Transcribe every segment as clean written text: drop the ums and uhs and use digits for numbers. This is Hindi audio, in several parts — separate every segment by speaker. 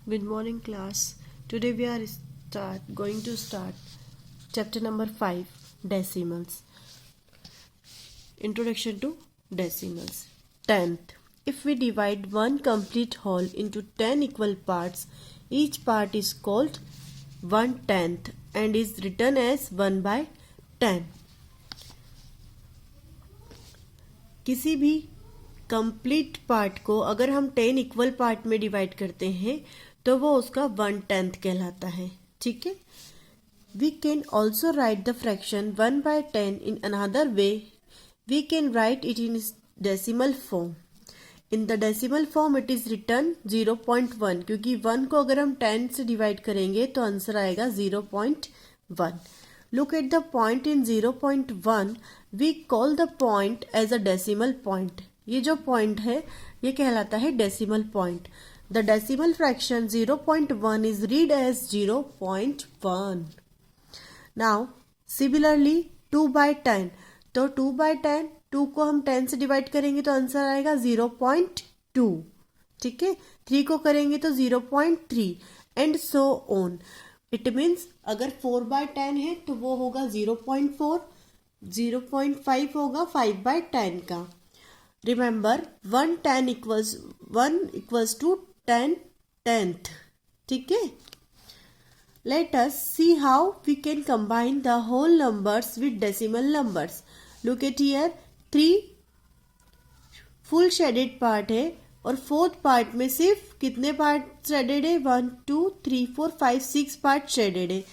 Speaker 1: Good morning, class. Today we are going to start chapter number 5, decimals. Introduction to decimals. Tenth. If we divide one complete whole into 10 equal parts, each part is called 1/10 and is written as 1/10. किसी भी कंप्लीट पार्ट को अगर हम 10 इक्वल पार्ट में डिवाइड करते हैं तो वो उसका 1/10 कहलाता है. ठीक है. We can also write the fraction 1/10 in another way. We can write it in decimal form. In the decimal form it is written 0.1 क्योंकि 1 को अगर हम 10 से डिवाइड करेंगे तो आंसर आएगा 0.1. Look at the point in 0.1. We call the point as a decimal point. ये जो point है ये कहलाता है decimal point. The decimal fraction 0.1 is read as 0.1. Now similarly 2/10. तो 2/10 2 को हम 10 से डिवाइड करेंगे तो आंसर आएगा 0.2. ठीक है. 3 को करेंगे तो 0.3 and so on. It means अगर 4/10 है तो वो होगा 0.4. 0.5 होगा 5/10 का. Remember 1 equals to 10/10. ठीक है. Let us see how we can combine the whole numbers with decimal numbers. Look at here 3 full shaded part है और फोर्थ पार्ट में सिर्फ कितने पार्ट शेडेड है? 1 2 3 4 5 6 पार्ट शेडेड है.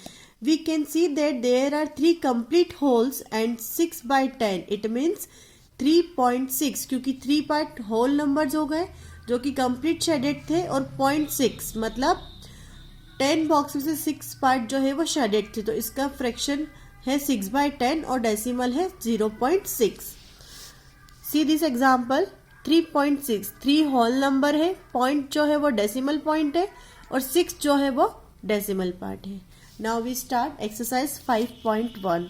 Speaker 1: We can see that there are 3 complete wholes and 6/10. It means 3.6 क्योंकि 3 पार्ट होल नंबर्स हो गए जो कि कंप्लीट शेडेड थे और 0.6 मतलब 10 बॉक्स में से 6 पार्ट जो है वो शेडेड थे. तो इसका फ्रैक्शन है 6/10 और डेसिमल है 0.6. See this example 3.6 3 whole number है. पॉइंट जो है वो डेसिमल पॉइंट है और 6 जो है वो डेसिमल पार्ट है. Now we start exercise 5.1.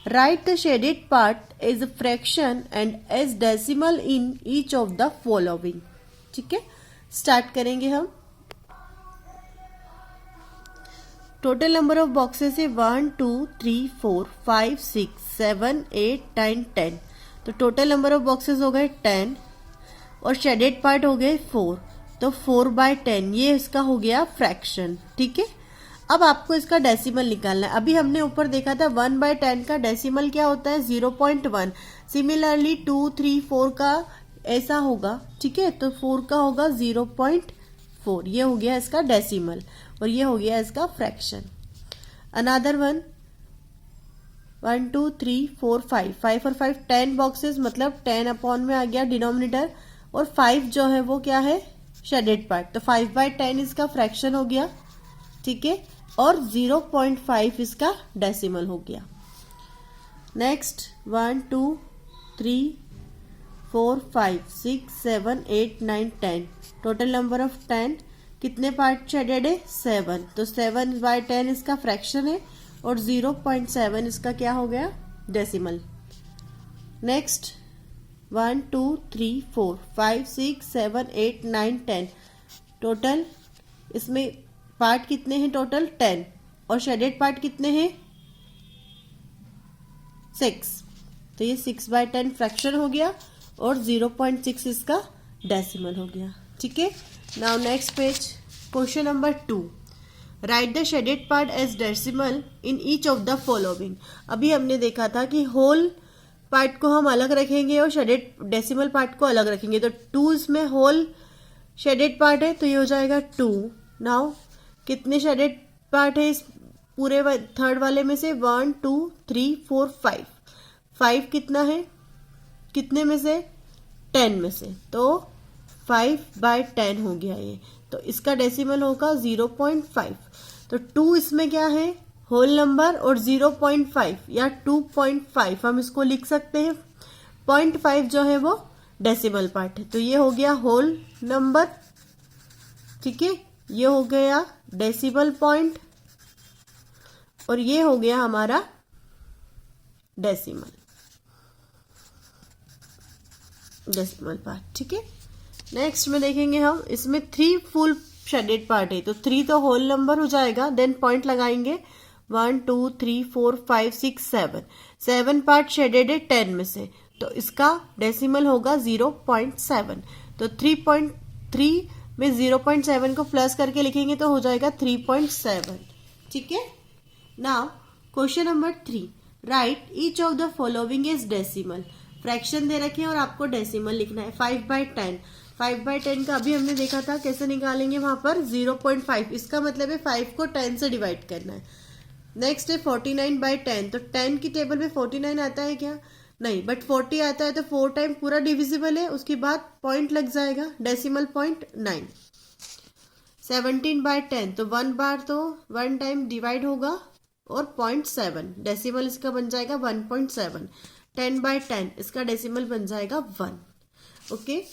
Speaker 1: Write the shaded part as a fraction and as decimal in each of the following. ठीक है. स्टार्ट करेंगे हम. टोटल नंबर ऑफ बॉक्सेस है 1 2 3 4 5 6 7 8 9 10. तो टोटल नंबर ऑफ बॉक्सेस हो गए 10 और शेडेड पार्ट हो गए 4. तो 4/10 ये इसका हो गया फ्रैक्शन. ठीक है. अब आपको इसका डेसिमल निकालना है. अभी हमने ऊपर देखा था 1/10 का डेसिमल क्या होता है? 0.1. सिमिलरली 2 3 4 का ऐसा होगा. ठीक है. तो 4 का होगा 0.4. ये हो गया इसका डेसिमल और ये हो गया इसका फ्रैक्शन. अनदर 1 2 3 4 5 5 और 5 10 बॉक्सेस मतलब 10 अपॉन में आ गया डिनोमिनेटर और 5 जो है वो क्या है? Shaded part. तो 5/10 इसका फ्रैक्शन हो गया. ठीक है. और 0.5 इसका डेसिमल हो गया. नेक्स्ट 1 2 3 4 5 6 7 8 9 10. Total number of 10. कितने पार्ट शेडेड है? 7. तो 7/10 इसका फ्रैक्शन है और 0.7 इसका क्या हो गया? डेसिमल. नेक्स्ट 1 2 3 4 5 6 7 8 9 10. टोटल इसमें पार्ट कितने हैं? टोटल 10 और शेडेड पार्ट कितने हैं? 6. तो ये 6/10 फ्रैक्शन हो गया और 0.6 इसका डेसिमल हो गया. ठीक है. Now next page. Question number 2. Write the shaded part as decimal in each of the following. अभी हमने देखा था कि होल पार्ट को हम अलग रखेंगे और शेडेड डेसिमल पार्ट को अलग रखेंगे. तो 2 इसमें होल शेडेड पार्ट है तो ये हो जाएगा 2. नाउ कितने शेडेड पार्ट है इस पूरे थर्ड वाले में से? 1 2 3 4 5. 5 कितना है? कितने में से? 10 में से. तो 5/10 हो गया ये. तो इसका डेसिमल होगा 0.5. तो 2 इसमें क्या है? होल नंबर और 0.5 या 2.5 हम इसको लिख सकते हैं. 0.5 जो है वो डेसिमल पार्ट है. तो ये हो गया होल नंबर. ठीक है. ये हो गया डेसिमल पॉइंट और ये हो गया हमारा डेसिमल पार्ट. ठीक है. नेक्स्ट में देखेंगे हम इसमें 3 फुल शेडेड पार्ट है, तो 3 तो होल नंबर हो जाएगा, देन पॉइंट लगाएंगे 1 2 3 4 5 6 7, 7 पार्ट शेडेड है 10 में से, तो इसका डेसिमल होगा 0.7। तो 3.3 में 0.7 को प्लस करके लिखेंगे तो हो जाएगा 3.7। ठीक है। Now question number 3, write each of the following is decimal. Fraction दे रखे हैं और आपको डेसिमल लिखना है। 5/10, 5/10 का अभी हमने देखा था कैसे निकालेंगे, वहां पर 0.5, इसका मतलब है 5 को 10 से डिवाइड करना है। नेक्स्ट है 49/10, तो 10 की टेबल में 49 आता है क्या? नहीं, बट 40 आता है, तो 4 टाइम पूरा डिविजिबल है, उसके बाद पॉइंट लग जाएगा, डेसिमल पॉइंट 9। 17/10, तो 1 बार तो 1 टाइम डिवाइड होगा और 0.7, डेसिमल इसका बन जाएगा 1.7। 10/10, इसका डेसिमल बन जाएगा 1। ओके।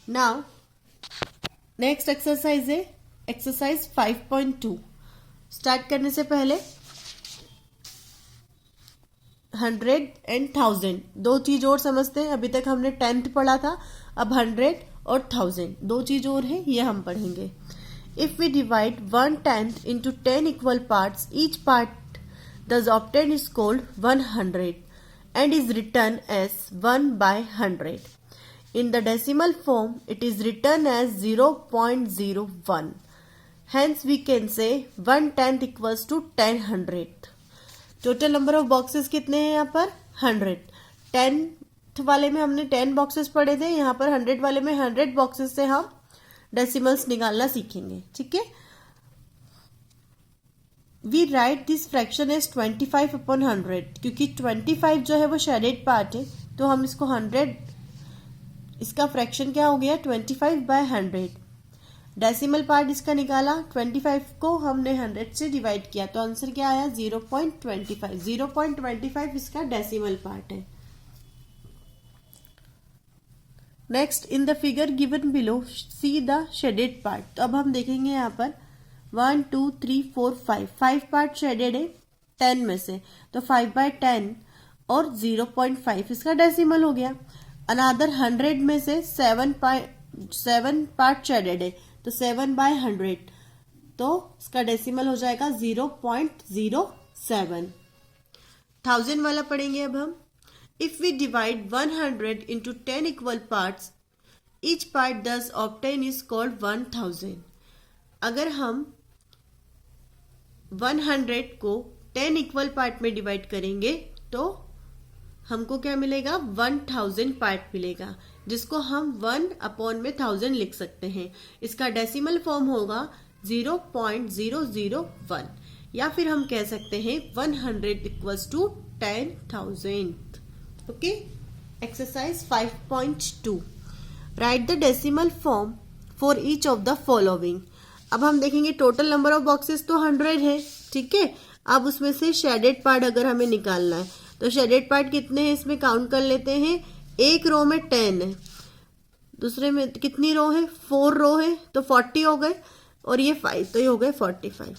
Speaker 1: नाउ नेक्स्ट एक्सरसाइज है एक्सरसाइज 5.2। स्टार्ट करने से पहले 100 एंड 1000 दो चीज और समझते हैं। अभी तक हमने 10th पढ़ा था, अब 100 और 1000 दो चीज और है, ये हम पढ़ेंगे। If we divide 1/10 into 10 equal parts, each part thus obtained is called 100 and is written as 1/100. In the decimal form, it is written as 0.01. Hence, we can say 1/10 equals to 10/100. Total number of boxes कितने हैं यहाँ पर? 100। 10th वाले में हमने 10 बॉक्सेस पढ़े थे, यहाँ पर 100 वाले में 100 बॉक्सेस से हम डेसिमल्स निकालना सीखेंगे। ठीक है। We write this fraction as 25/100, क्योंकि 25 जो है वो शेडेड पार्ट है, तो हम इसको 100, इसका फ्रैक्शन क्या हो गया 25/100। डेसिमल पार्ट इसका निकाला, 25 को हमने 100 से डिवाइड किया, तो आंसर क्या आया 0.25। 0.25 इसका डेसिमल पार्ट है। Next, in the figure given below see the shaded part. तो अब हम देखेंगे यहाँ पर 1 2 3 4 5 पार्ट शेडेड है 10 में से, तो 5/10 और 0.5 इसका डेसिमल हो गया। अनादर 100 में से 7 पार्ट शेडेड है, तो 7/100, तो इसका डेसिमल हो जाएगा 0.07। 1000 वाला पढ़ेंगे अब हम। If we divide 100 into 10 equal parts, each part thus obtained is called 1000. अगर हम 100 को 10 इक्वल पार्ट में डिवाइड करेंगे तो हमको क्या मिलेगा 1000 पार्ट मिलेगा, जिसको हम 1/1000 लिख सकते हैं। इसका डेसिमल फॉर्म होगा 0.001, या फिर हम कह सकते हैं 100 equals to 10,000। Okay. Exercise 5.2, write the decimal form for each of the following. अब हम देखेंगे टोटल नंबर ऑफ बॉक्सेस तो 100 है, ठीक है। अब उसमें से शेडेड पार्ट अगर हमें निकालना है, तो शेडेड पार्ट कितने हैं इसमें काउंट कर लेते हैं। एक रो में 10 है, दूसरे में कितनी रो है 4 रो है, तो 40 हो गए, और ये 5, तो ये हो गए 45।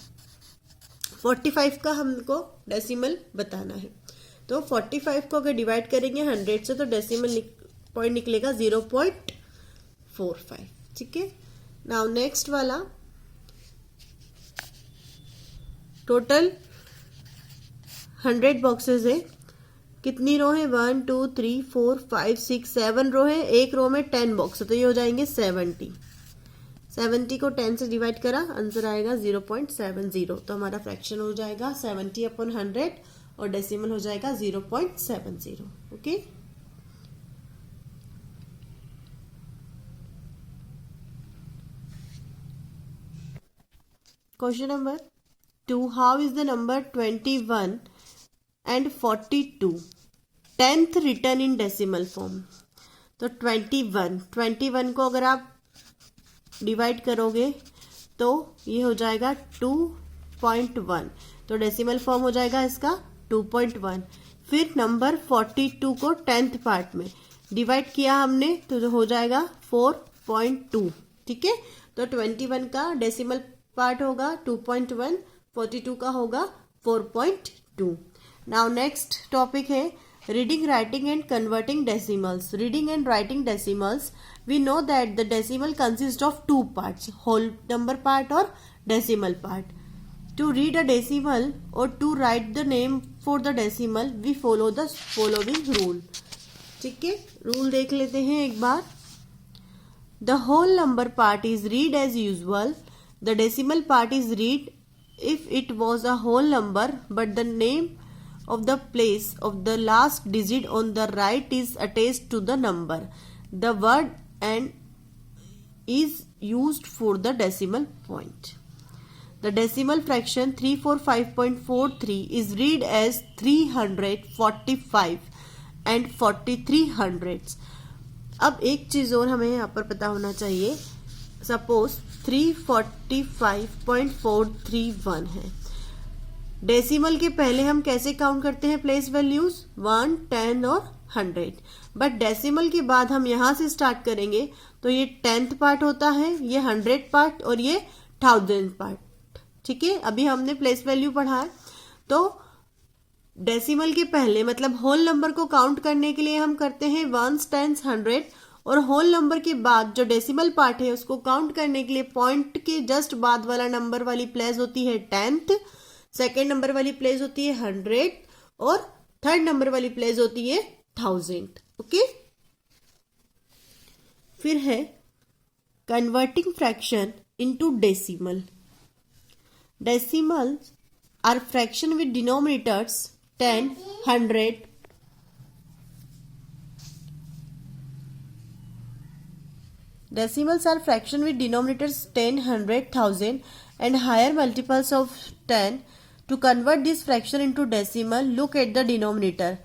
Speaker 1: 45 का हमको डेसिमल बताना है, तो 45 को अगर डिवाइड करेंगे 100 से, तो डेसिमल पॉइंट निकलेगा 0.45। ठीक है। नाउ नेक्स्ट वाला, टोटल 100 बॉक्सेस है, कितनी रो है 1 2 3 4 5 6 7 रो है, एक रो में 10 बॉक्स है, तो ये हो जाएंगे 70। 70 को 10 से डिवाइड करा, आंसर आएगा 0.70, तो हमारा फ्रैक्शन हो जाएगा 70/100 और डेसिमल हो जाएगा 0.70। Okay. Question number 2, how is the number 21 and 42 10th return in decimal form. तो 21 को अगर आप डिवाइड करोगे तो ये हो जाएगा 2.1, तो डेसिमल फॉर्म हो जाएगा इसका 2.1। फिर नंबर 42 को 10th पार्ट में डिवाइड किया हमने, तो हो जाएगा 4.2। ठीक है। तो 21 का डेसिमल पार्ट होगा 2.1, 42 का होगा 4.2। नाउ नेक्स्ट टॉपिक है reading, writing and converting decimals. Reading and writing decimals we know that the decimal consists of two parts, whole number part और decimal part. To read a decimal or to write the name for the decimal, we follow the following rule. ठीक है, रूल देख लेते हैं एक बार. The whole number part is read as usual. The decimal part is read if it was a whole number, but the name of the place of the last digit on the right is attached to the number. The word and is used for the decimal point. The decimal fraction 345.43 is read as 345 and 43 hundredths. अब एक चीज और हमें यहाँ पर पता होना चाहिए. सपोज 345.431 है. डेसिमल के पहले हम कैसे काउंट करते हैं प्लेस वैल्यूज 1, 10 और 100. बट डेसिमल के बाद हम यहां से स्टार्ट करेंगे तो ये 10th पार्ट होता है, ये 100 पार्ट और ये 1000 पार्ट. ठीक है, अभी हमने प्लेस वैल्यू पढ़ा है. तो डेसिमल के पहले मतलब होल नंबर को काउंट करने के लिए हम करते हैं 1s, 10s, 100 और होल नंबर के बाद जो डेसिमल पार्ट है उसको काउंट करने के लिए पॉइंट के जस्ट बाद वाला नंबर वाली प्लेस होती है 10th, सेकेंड नंबर वाली प्लेस होती है 100 और थर्ड नंबर वाली प्लेस होती है 1000. ओके, फिर है converting fraction into decimal. Decimal are fraction with denominators 10, 100, decimals are fraction with denominators 10, 100, 1000 and higher multiples of 10. To convert this fraction into decimal, look at the denominator.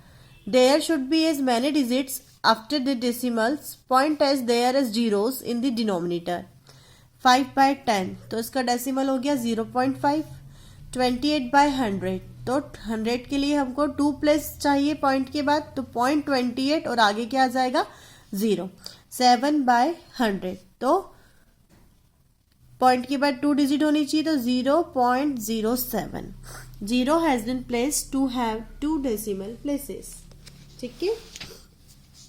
Speaker 1: There should be as many digits after the decimals point as there as zeros in the denominator. 5/10 तो इसका डेसिमल हो गया 0.5. 28/100 तो 100 के लिए हमको 2 प्लेस चाहिए पॉइंट के बाद, तो 0.28 और आगे क्या आ जाएगा 0. 7/100 तो पॉइंट के बाद 2 डिजिट होनी चाहिए तो 0.07. 0 has been placed to have 2 decimal places. ठीक है,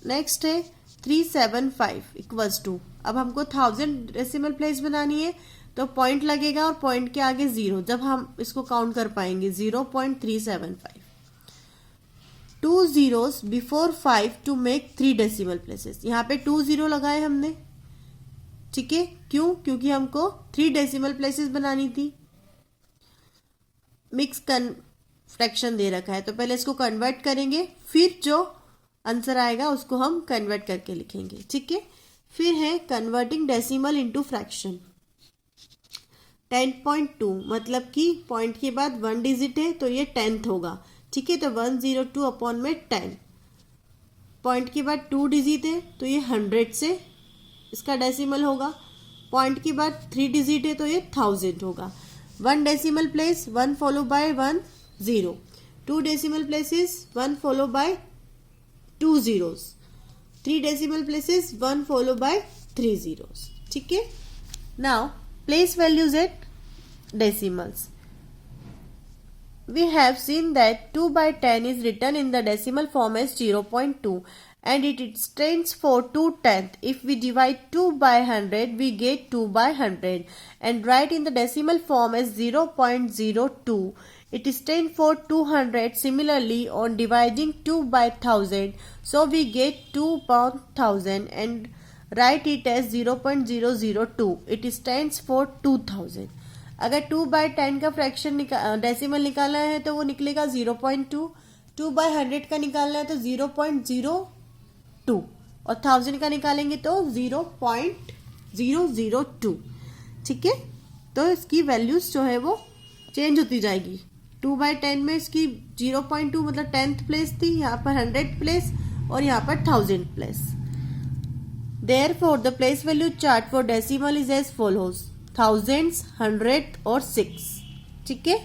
Speaker 1: नेक्स्ट है 375 इक्वल्स टू. अब हमको 1000 डेसिमल प्लेस बनानी है तो पॉइंट लगेगा और पॉइंट के आगे 0. जब हम इसको काउंट कर पाएंगे 0.375. 2 zeros before 5 to make 3 decimal places. यहाँ पे 2 0 लगाए हमने. ठीक है, क्यों? क्योंकि हमको 3 डेसिमल प्लेसेस बनानी थी. मिक्स फ्रैक्शन दे रखा है तो पहले इसको कन्वर्ट करेंगे, फिर जो आंसर आएगा उसको हम कन्वर्ट करके लिखेंगे. ठीक है, फिर है कन्वर्टिंग डेसिमल इनटू फ्रैक्शन. 10.2 मतलब कि पॉइंट के बाद 1 डिजिट है तो ये 10th होगा. ठीक है, तो 102 अपॉन में 10. पॉइंट के बाद 2 डिजिट है तो ये 100 से इसका डेसिमल होगा. पॉइंट के बाद 3 डिजिट है तो ये 1000 होगा. 1 decimal place 1 follow by 1 0. 2 decimal places 1 follow by 2 zeros. 3 decimal places 1 follow by 3 zeros. ठीक है, now place values at decimals. We have seen that 2/10 is written in the decimal form as 0.2 and it stands for 2/10. If we divide 2/100 we get 2/100 and write in the decimal form as 0.02. It stands for 200. Similarly, on dividing 2/1000 so we get 2/1000 and write it as 0.002. It stands for 2000. अगर 2/10 का फ्रैक्शन डेसिमल निकालना है तो वो निकलेगा 0.2. 2/100 का निकालना है तो 0.02 और 1000 का निकालेंगे तो 0.002. ठीक है, तो इसकी वैल्यूज जो है वो चेंज होती जाएगी. 2/10 में इसकी 0.2 मतलब 10th प्लेस थी, यहाँ पर 100 प्लेस और यहाँ पर 1000 place. Therefore, the place value chart for decimal is as follows: thousands, hundred और 6. ठीक है,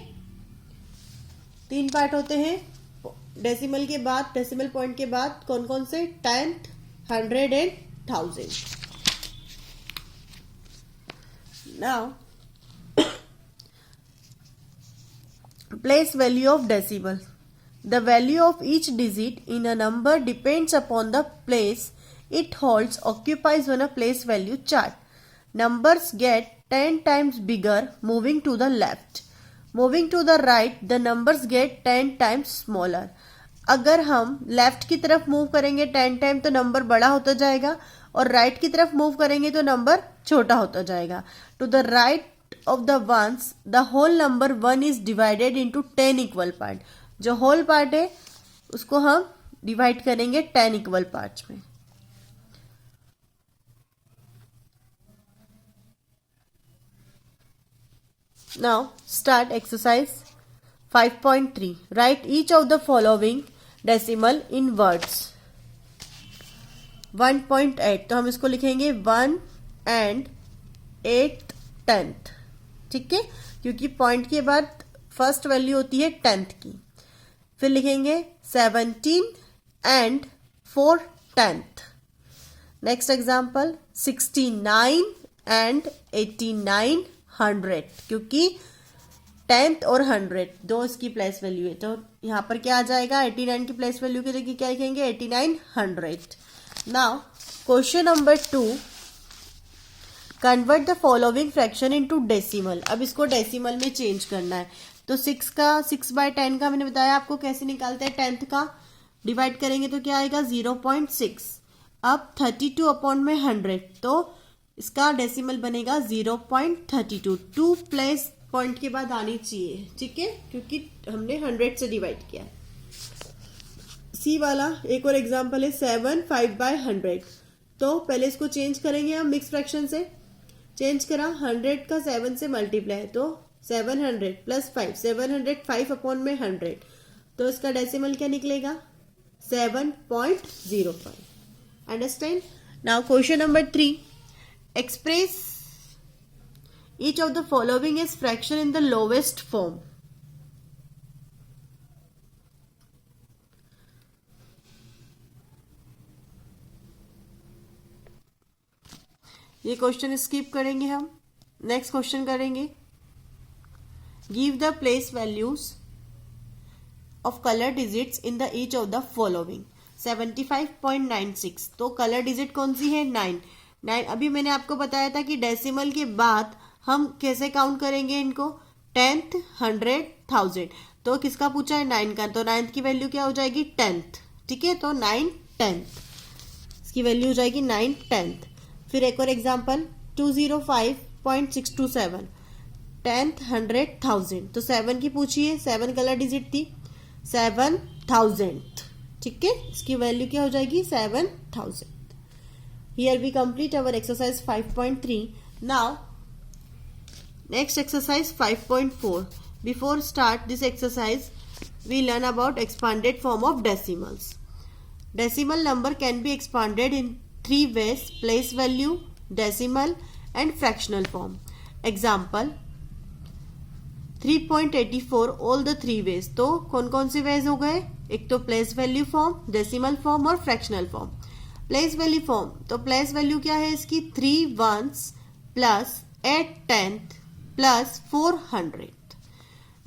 Speaker 1: 3 पार्ट होते हैं डेसिमल के बाद, डेसिमल पॉइंट के बाद. कौन कौन से? 10th, 100 and 1000. Now, place value of decimal. The value of each digit in a number depends upon the place it holds occupies on a place value chart. Numbers get 10 times bigger moving to the left. Moving to the right, the numbers get 10 times smaller. अगर हम लेफ्ट की तरफ मूव करेंगे 10 टाइम तो नंबर बड़ा होता जाएगा, और राइट की तरफ मूव करेंगे तो नंबर छोटा होता जाएगा. To the right of the ones the whole number 1 is divided into 10 equal part. जो होल पार्ट है उसको हम डिवाइड करेंगे 10 इक्वल पार्ट्स में. Now start exercise 5.3. Write each of the following decimal in words. 1.8 तो हम इसको लिखेंगे 1 and 8/10. ठीक है, क्योंकि पॉइंट के बाद फर्स्ट वैल्यू होती है 10th की. फिर लिखेंगे 17 and 4/10. नेक्स्ट एग्जाम्पल 69 and 89 100, क्योंकि 10th और 100 दो इसकी प्लेस वैल्यू है, तो यहाँ पर क्या आ जाएगा 89 की प्लेस वैल्यू की जगह क्या लिखेंगे 89 100. Now question number 2, convert the following fraction into decimal. अब इसको डेसिमल में चेंज करना है. तो 6/10 का मैंने बताया आपको कैसे निकालते हैं. 10th का डिवाइड करेंगे तो क्या आएगा 0.6. अब 32 अपॉन में 100, तो इसका डेसिमल बनेगा 0.32. 2 प्लेस पॉइंट के बाद आनी चाहिए. ठीक है, क्योंकि हमने 100 से डिवाइड किया. सी वाला एक और एग्जांपल है 7 5/100. तो पहले इसको चेंज करेंगे हम मिक्स फ्रैक्शन से. चेंज करा 100 का 7 से मल्टीप्लाई, तो 700 प्लस 5 705 अपॉन में 100, तो इसका डेसिमल क्या निकलेगा 7.05. Understand. Now question number 3, express each of the following as fraction in the lowest form. ये क्वेश्चन स्किप करेंगे हम. नेक्स्ट क्वेश्चन करेंगे. Give the place values of colour digits in the each of the following. 75.96, तो कलर डिजिट कौन सी है 9. अभी मैंने आपको बताया था कि डेसिमल के बाद हम कैसे काउंट करेंगे इनको 10th 100 1000. तो किसका पूछा है 9 का, तो 9th की वैल्यू क्या हो जाएगी 10th. ठीक है, तो 9/10 इसकी वैल्यू हो जाएगी 9/10. फिर एक और एग्जांपल 205.627, 10th 100 1000, तो 7 की पूछिए. 7 कलर डिजिट थी 7000. ठीक है, इसकी वैल्यू क्या हो जाएगी 7000. Here we complete our exercise 5.3. Now, next exercise 5.4. Before start this exercise, we learn about expanded form of decimals. Decimal number can be expanded in 3 ways: place value, decimal, and fractional form. Example 3.84. all the 3 ways. तो कौन कौन से ways हो गए, एक तो place value form, decimal form और fractional form. Place value form, तो प्लेस वैल्यू क्या है इसकी 3 ones plus 8/10 plus 400.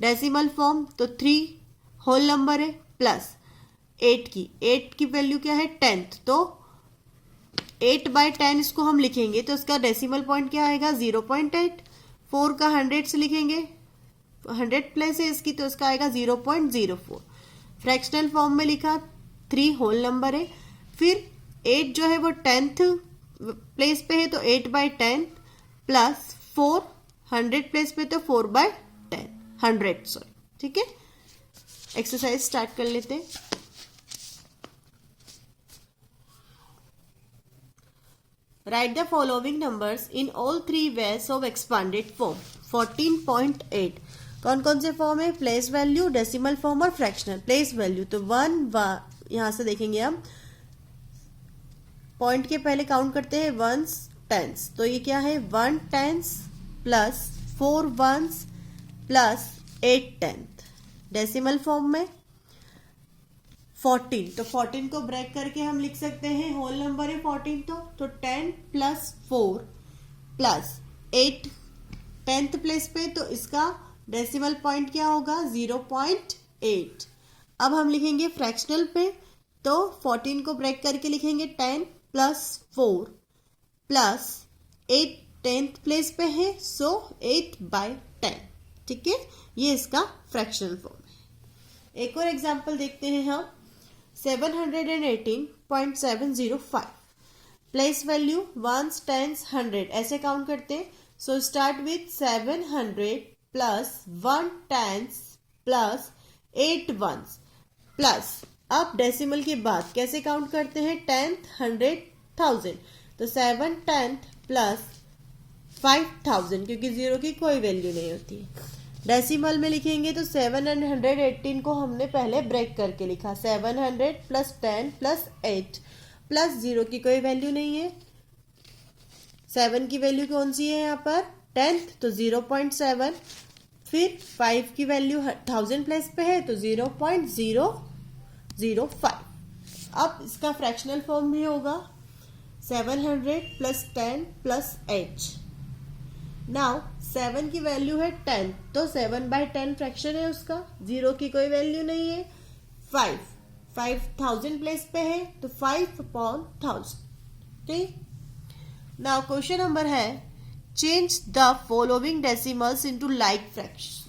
Speaker 1: Decimal form तो 3 होल नंबर है प्लस 8 की वैल्यू क्या है 10th, तो 8/10 इसको हम लिखेंगे तो इसका डेसिमल पॉइंट क्या आएगा 0.8. 4 का 100 से लिखेंगे, 100 प्लेस है इसकी, तो इसका आएगा 0.04. फ्रैक्शनल फॉर्म में लिखा 3 होल नंबर है. फिर 8 जो है वो 10th प्लेस पे है, तो 8/10 प्लस 4 100 प्लेस पे, तो 4/10 100. सॉरी, ठीक है. एक्सरसाइज स्टार्ट कर लेते हैं. Right the following numbers in all 3 ways of expanded form. 14.8 कौन कौन से फॉर्म है, प्लेस वैल्यू, डेसिमल फॉर्म और फ्रैक्शनल. प्लेस वैल्यू तो 1 यहां से देखेंगे हम पॉइंट के पहले काउंट करते हैं 1s 10s, तो ये क्या है 1/10 plus 4 ones plus 8/10. Decimal form में 14, तो 14 को ब्रेक करके हम लिख सकते हैं, होल नंबर है 14, तो 10 प्लस 4 प्लस 8 10th प्लेस पे, तो इसका डेसिमल पॉइंट क्या होगा 0.8. अब हम लिखेंगे फ्रैक्शनल पे, तो 14 को ब्रेक करके लिखेंगे 10 प्लस 4 प्लस 8 10th प्लेस पे है, सो 8/10। ठीक है, ये इसका फ्रैक्शनल फॉर्म है। एक और एग्जांपल देखते हैं हम, 718.705। प्लेस वैल्यू वंस टेंस 100 ऐसे काउंट करते हैं। So start with 700 plus 1 tens plus 8 ones plus, अब डेसिमल के बाद कैसे काउंट करते हैं, 10th 100 1000, तो 7 10th प्लस 5000, क्योंकि 0 की कोई वैल्यू नहीं होती है। डेसिमल में लिखेंगे तो 718 को हमने पहले ब्रेक करके लिखा, 700 प्लस 10 प्लस 8 प्लस 0 की कोई वैल्यू नहीं है। 7 की वैल्यू कौन सी है यहाँ पर, 10th, तो 0.7, फिर 5 की वैल्यू 1000 प्लेस पे है तो 0.005। अब इसका फ्रैक्शनल फॉर्म भी होगा 700 प्लस 10 प्लस 8। नाउ 7 की वैल्यू है 10, तो 7/10 फ्रैक्शन है उसका, 0 की कोई वैल्यू नहीं है। 5000 प्लेस पे है तो 5/1000। ठीक, नाउ क्वेश्चन नंबर है, change the following decimals into like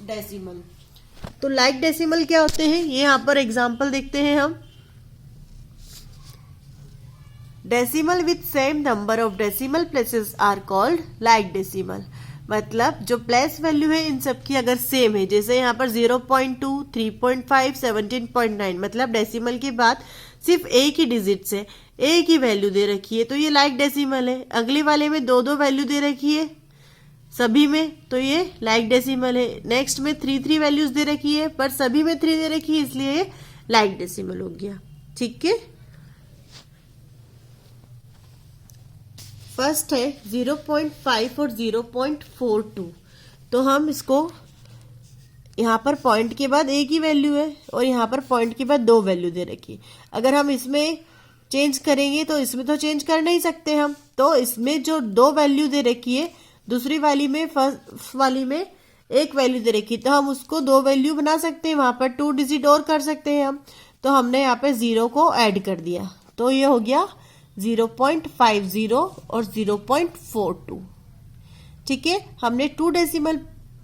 Speaker 1: decimal. तो लाइक डेसिमल क्या होते हैं, ये यहाँ पर एग्जांपल देखते हैं हम। Decimal with same number of decimal places are called like decimal. मतलब जो प्लेस वैल्यू है इन सब की अगर सेम है, जैसे यहाँ पर 0.2 3.5 17.9, मतलब डेसिमल के बाद सिर्फ एक ही डिजिट है, एक ही वैल्यू दे रखी है, तो ये लाइक डेसिमल है। अगले वाले में 2 वैल्यू दे रखी है सभी में, तो ये लाइक डेसिमल है। नेक्स्ट में 3 वैल्यूज दे रखी है, पर सभी में 3 दे रखी है, इसलिए ये लाइक डेसिमल हो गया। ठीक है, फर्स्ट है 0.5 और 0.42। तो हम इसको, यहाँ पर पॉइंट के बाद एक ही वैल्यू है और यहाँ पर पॉइंट के बाद 2 वैल्यू दे रखी है। अगर हम इसमें चेंज करेंगे तो इसमें तो चेंज कर नहीं सकते हम, तो इसमें जो 2 वैल्यू दे रखी है, दूसरी वाली में, फर्स्ट वाली में एक वैल्यू दे रखी, तो हम उसको 2 वैल्यू बना सकते हैं, वहां पर 2 डिजिट और कर सकते हैं हम। तो हमने यहाँ पे 0 को ऐड कर दिया, तो ये हो गया 0.50 और 0.42। ठीक है, हमने 2 डेसिमल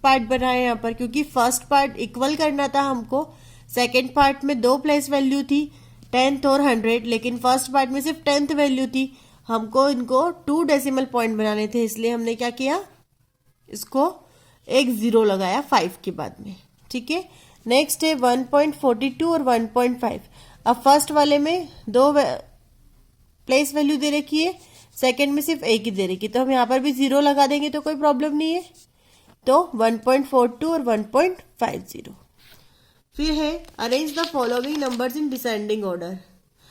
Speaker 1: पार्ट बनाए यहाँ पर, क्योंकि फर्स्ट पार्ट इक्वल करना था हमको। सेकेंड पार्ट में 2 प्लेस वैल्यू थी, 10th और 100, लेकिन फर्स्ट पार्ट में सिर्फ 10th वैल्यू थी। हमको इनको 2 डेसिमल पॉइंट बनाने थे, इसलिए हमने क्या किया, इसको एक 0 लगाया 5 के बाद में। ठीक है, नेक्स्ट है 1.42 और 1.5। अब फर्स्ट वाले में 2 प्लेस वैल्यू दे रखी है, सेकंड में सिर्फ एक ही दे रखी है, तो हम यहाँ पर भी 0 लगा देंगे तो कोई प्रॉब्लम नहीं है। तो 1.42 और 1.50। फिर है arrange the following numbers in descending order.